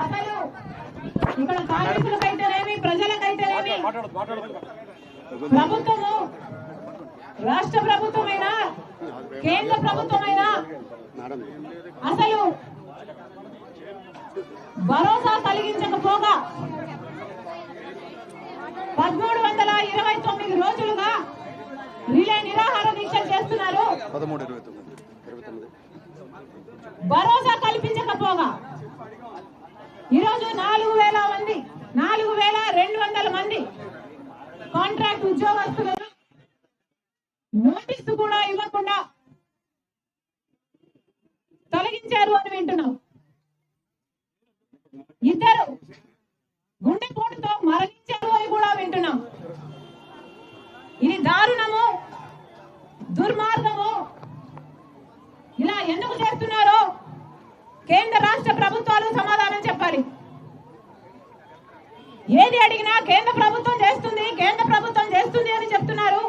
అసలు ఇక్కడ కార్మికులకైతేనేమి ప్రజలకైతేనేమి ప్రభుత్వము రాష్ట్ర ప్రభుత్వమైనా కేంద్ర ప్రభుత్వమైనా అసలు భరోసా కలిగించకపోగా 1329 రోజులుగా రిలే నిరాహార దీక్ష చేస్తున్నారు. భరోసా కల్పించకపోగా ఈరోజు 4200 మంది కాంట్రాక్ట్ ఉద్యోగస్తులను నోటీసు కూడా ఇవ్వకుండా తొలగించారు అని వింటున్నాం. ఇద్దరు గుండెపోటుతో మరణించారు అని కూడా వింటున్నాం. ఇది దారుణము, దుర్మార్గము. ఇలా ఎందుకు చేస్తున్నారో కేంద్ర రాష్ట్ర ప్రభుత్వాలు సమాధానం చెప్పాలి. ఏది అడిగినా కేంద్ర ప్రభుత్వం చేస్తుంది, కేంద్ర ప్రభుత్వం చేస్తుంది అని చెప్తున్నారు.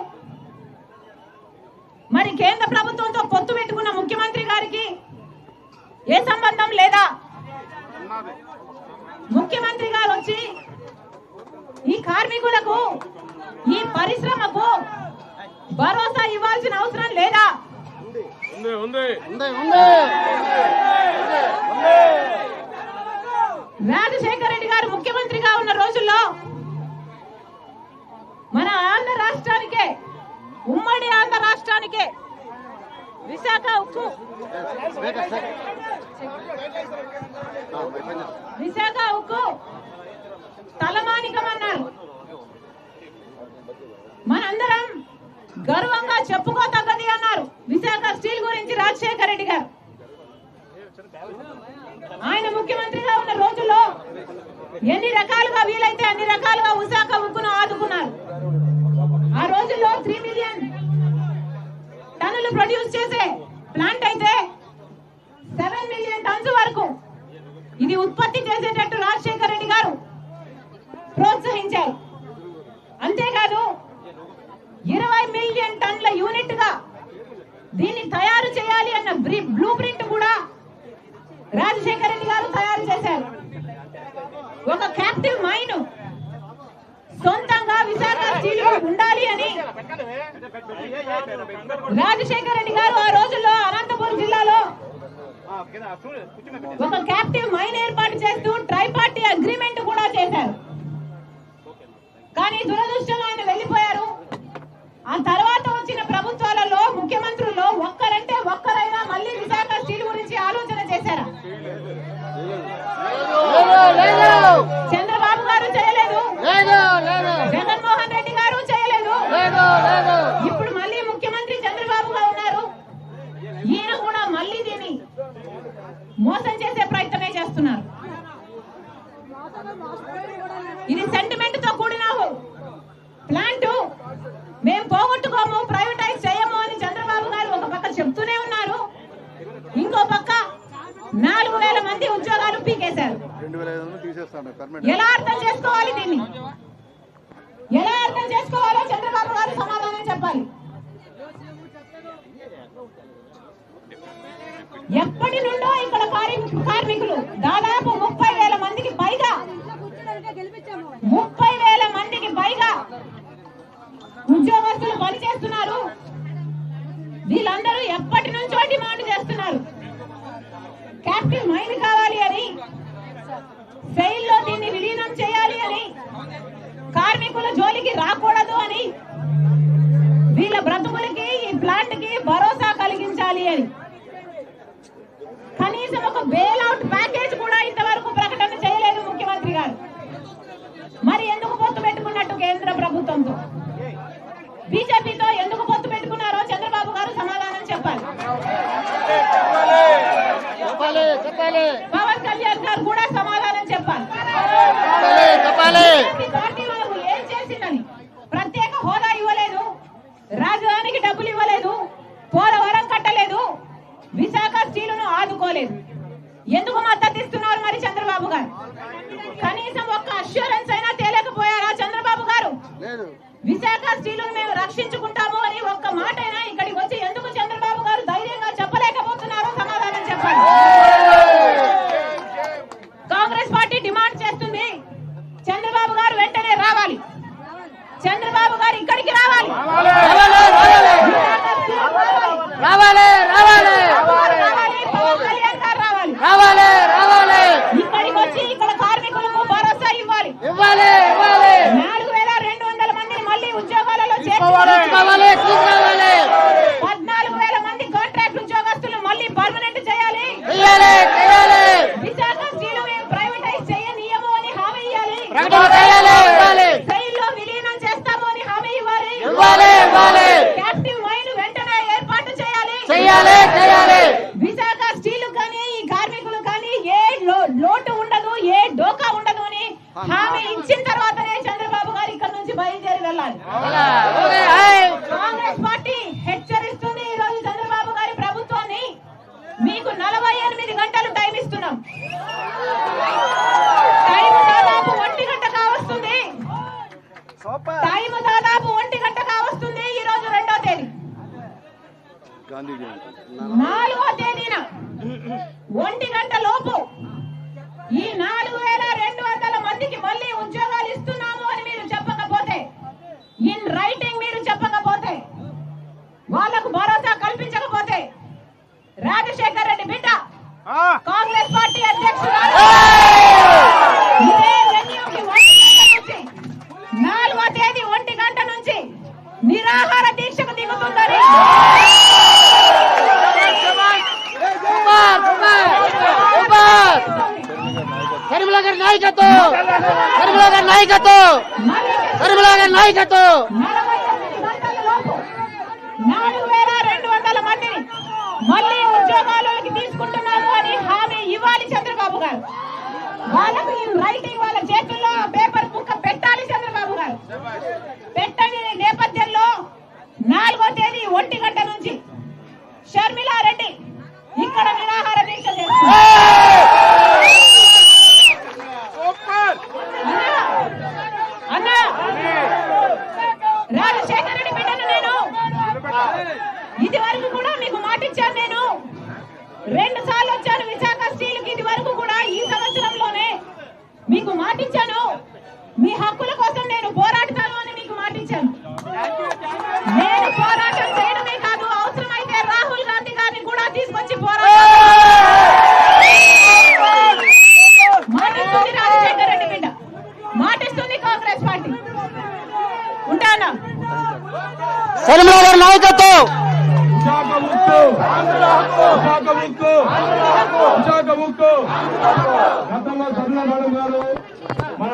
మరి కేంద్ర ప్రభుత్వంతో పొత్తు పెట్టుకున్న ముఖ్యమంత్రి గారికి ఏ సంబంధం లేదా? ముఖ్యమంత్రి గారు వచ్చి ఈ కార్మికులకు, ఈ పరిశ్రమకు భరోసా ఇవ్వాల్సిన అవసరం లేదా? రాజశేఖర రెడ్డి గారు ముఖ్యమంత్రిగా ఉన్న రోజుల్లో మన ఆంధ్ర రాష్ట్రానికే, ఉమ్మడి ఆంధ్ర రాష్ట్రానికే విశాఖ ఉక్కు తలమానికమన్నారు. మనందరం గర్వంగా చెప్పుకోతగ్గది అన్నారు విశాఖ స్టీల్ గురించి రాజశేఖర రెడ్డి గారు. ఆయన ముఖ్యమంత్రిగా ఉన్న రోజుల్లో ఎన్ని రకాలుగా వీలైతే అన్ని రకాలుగా విశాఖ ఉక్కును ఆదుకున్నారు. ఆ రోజుల్లో 3 మిలియన్ టన్నులు ప్రొడ్యూస్ చేసే ప్లాంట్ అయితే 7 మిలియన్ టన్స్ వరకు ఇది ఉత్పత్తి చేసేటట్టు రాజశేఖర రెడ్డి గారు ప్రోత్సహించారు. అంతేకాదు 20 మిలియన్ టన్నుల యూనిట్ గా దీన్ని తయారు చేయాలి అన్న బ్లూ ప్రింట్ కూడా రాజశేఖర రెడ్డి గారు తయారు చేశారు. ఒక క్యాప్టివ్ మైన్ సొంతంగా విశాఖ స్టీల్ ఉండాలి అని రాజశేఖర రెడ్డి గారు ఆ రోజుల్లో అనంతపురం జిల్లాలో ఒక క్యాప్టివ్ మైన్ ఏర్పాటు చేస్తూ ట్రైపార్టీ అగ్రిమెంట్ కూడా చేశారు. కానీ దురదృష్టం ఆయన వెళ్లిపోయారు. ఆ తర్వాత వచ్చిన ప్రభుత్వాలలో ముఖ్యమంత్రుల్లో ఒక్కరంటే ఒక్కరైనా మళ్ళీ విశాఖ స్టీల్ గురించి ఆలోచన చేశారా? చంద్రబాబు గారు చేయలేదు, జగన్మోహన్ రెడ్డి గారు చేయలేదు. ఇప్పుడు మళ్ళీ ముఖ్యమంత్రి చంద్రబాబుగా ఉన్నారు. ఈయన కూడా మళ్ళీ దీన్ని మోసం చేసే ప్రయత్నమే చేస్తున్నారు. ఇది సెంటిమెంట్ తో కూడిన ప్లాంట్. మేము పోగొట్టుకోము, ప్రైవేటైజ్ చేయము అని చంద్రబాబు గారు ఒక పక్క చెప్తూనే ఉన్నారు. ఇంకో పక్క 4000 మంది ఉద్యోగాలు పీకేశారు. ఎలా అర్థం చేసుకోవాలి దీన్ని? ఎలా అర్థం చేసుకోవాలో చంద్రబాబు గారు సమాధానం చెప్పాలి. ఎప్పటి నుండో ఇక్కడ కార్మికులు దాదాపు 30,000 మందికి పైగా 30,000 మందికి పైగా ఉద్యోగస్తులు పనిచేస్తున్నారు. వీళ్ళందరూ ఎప్పటి నుంచో డిమాండ్ చేస్తున్నారు. క్యాప్టివ్ మైన్ కావాలి అని, సెయిల్ లో దీన్ని విలీనం చేయాలి అని, కార్మికుల జోలికి రాకూడదు అని, వీళ్ళ బ్రతుకులకి ఈ ప్లాంట్ కి భరోసా కలిగించాలి అని. కనీసం ఒక బెయిల్ అవుట్ ప్యాకేజ్ కూడా ఇంతవరకు ప్రకటన చేయలేదు ముఖ్యమంత్రి గారు. మరి ఎందుకు పొత్తు పెట్టుకున్నట్టు కేంద్ర ప్రభుత్వంతో, బీజేపీతో ఎందుకు పొత్తు పెట్టుకున్నారో చంద్రబాబు గారు సమాధానం చెప్పాలి. పవన్ కళ్యాణ్ గారు కూడా సమాధానం చెప్పాలి. పార్టీ వాళ్ళకు ఏం చేసిందని? ప్రత్యేక హోదా ఇవ్వలేదు, రాజధానికి డబ్బులు ఇవ్వలేదు, పోలవరం కట్టలేదు, విశాఖ స్టీలును ఆదుకోలేదు. ఎందుకు హామీ ఇచ్చిన తర్వాతనే చంద్రబాబు గారు ఇక్కడ నుంచి బయలుదేరి వెళ్ళాలి. కాంగ్రెస్ పార్టీ హెచ్చరిస్తుంది ఈ రోజు చంద్రబాబు గారి ప్రభుత్వాన్ని, మీకు 48 గంటలు టైం ఇస్తున్నాం. టైం దాదాపు 1 గంట కావస్తుంది. టైం దాదాపు 1 గంట కావస్తుంది. ఈ రోజు 2వ తేదీ, 4వ తేదీన 1 గంట లోపు ఈ 4200 మందికి మళ్ళీ ఉద్యోగాలు ఇస్తున్నాము అని మీరు చెప్పకపోతే, ఇన్ రైటింగ్ మీరు చెప్పకపోతే, వాళ్లకు భరోసా కల్పించకపోతే, రాజశేఖర్ రెడ్డి బిడ్డ కాంగ్రెస్ పార్టీ అధ్యక్షురాలు ఇదే వెన్యూకి 1 గంట నుంచి 4వ తేదీ 1 గంట నుంచి నిరాహార దీక్షకు దిగుతుందని నాయకత్వం 4200 మందిని మళ్ళీ ఉద్యోగాలలోకి తీసుకుంటున్నాము అని హామీ ఇవ్వాలి చంద్రబాబు గారు. వాళ్ళకు ఈ రైటింగ్ వాళ్ళ చేతుల్లో పేపర్ ముక్క పెట్టాలి చంద్రబాబు గారు. పెట్టని నేపథ్యంలో 4వ తేదీ 1 గంట నుంచి షర్మిలారెడ్డి ఇక్కడ నిరాహార దీక్ష చేస్తారు. అన్నా రాజశేఖర రెడ్డి బిడ్డను నేను ఇది వరకు కూడా మీకు మాటిచ్చాను. నేను 2 సార్లు వచ్చాను విశాఖ స్టీల్కి. ఇది వరకు కూడా ఈ సంవత్సరంలోనే మీకు మాటిచ్చాను. మీ హక్కుల కోసం నేను పోరాడతాను అని మీకు మాటిచ్చాను. నేను పోరాటం చేయడమే కాదు, అవసరమైతే రాహుల్ గాంధీ గారిని కూడా తీసుకొచ్చి మాటిస్తుంది రాజశేఖర రెడ్డి బిడ్డ, మాటిస్తుంది కాంగ్రెస్ పార్టీ. ఉంటానా నాయకత్వం గతంలో సర్ణ మేడం గారు మన